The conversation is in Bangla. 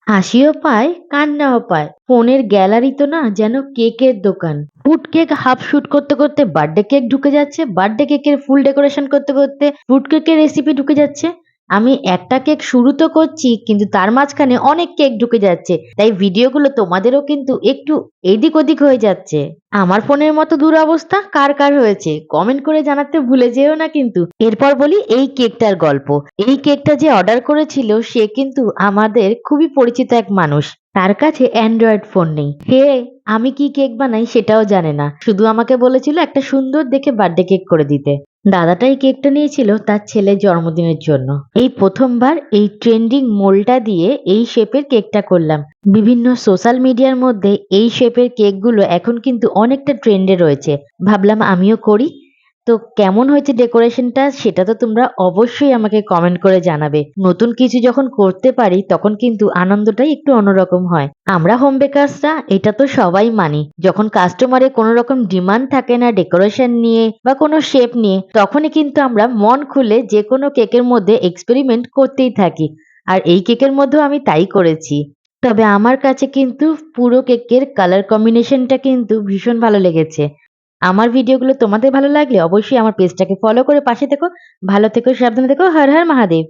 হাসিও পায়, কান্নাও পায়। ফোনের গ্যালারি তো না যেন কেকের দোকান। ফুড কেক হাফ শুট করতে করতে বার্থডে কেক ঢুকে যাচ্ছে, বার্থডে কেকের ফুল ডেকোরেশন করতে করতে ফুড কেকের রেসিপি ঢুকে যাচ্ছে। আমি একটা কেক শুরু তো করছি কিন্তু তার মাঝখানে অনেক কেক ঢুকে যাচ্ছে, তাই ভিডিওগুলো তোমাদেরও কিন্তু একটু এদিক ওদিক হয়ে যাচ্ছে। আমার ফোনের মতো দুরবস্থা কার কার হয়েছে কমেন্ট করে জানাতে ভুলে যেও না কিন্তু। এরপর বলি এই কেকটার গল্প। এই কেকটা যে অর্ডার করেছিল সে কিন্তু আমাদের খুবই পরিচিত এক মানুষ। তার কাছে অ্যান্ড্রয়েড ফোন নেই। সে আমি কি কেক বানাই সেটাও জানে না, শুধু আমাকে বলেছিল একটা সুন্দর দেখে বার্থডে কেক করে দিতে। দাদাটাই কেকটা নিয়েছিল তার ছেলের জন্মদিনের জন্য। এই প্রথমবার এই ট্রেন্ডিং মোল্ডটা দিয়ে এই শেপের কেকটা করলাম। বিভিন্ন সোশ্যাল মিডিয়ার মধ্যে এই শেপের কেকগুলো এখন কিন্তু অনেকটা ট্রেন্ডে রয়েছে। ভাবলাম আমিও করি। তো কেমন হয়েছে ডেকোরেশনটা সেটা তো তোমরা অবশ্যই আমাকে কমেন্ট করে জানাবে। নতুন কিছু যখন করতে পারি তখন কিন্তু আনন্দটাই একটু অন্যরকম হয়। আমরা হোম বেকারসরা এটা তো সবাই মানি, যখন কাস্টমারের কোনো রকম ডিমান্ড থাকে না ডেকোরেশন নিয়ে বা কোনো শেপ নিয়ে, তখনই কিন্তু আমরা মন খুলে যে কোনো কেকের মধ্যে এক্সপেরিমেন্ট করতেই থাকি। আর এই কেকের মধ্যেও আমি তাই করেছি। তবে আমার কাছে কিন্তু পুরো কেকের কালার কম্বিনেশনটা কিন্তু ভীষণ ভালো লেগেছে। আমার ভিডিওগুলো তোমাদের ভালো লাগলে অবশ্যই আমার পেজটাকে ফলো করে পাশে থেকো। ভালো থেকো, সাবধানে থেকো। হর হর মহাদেব।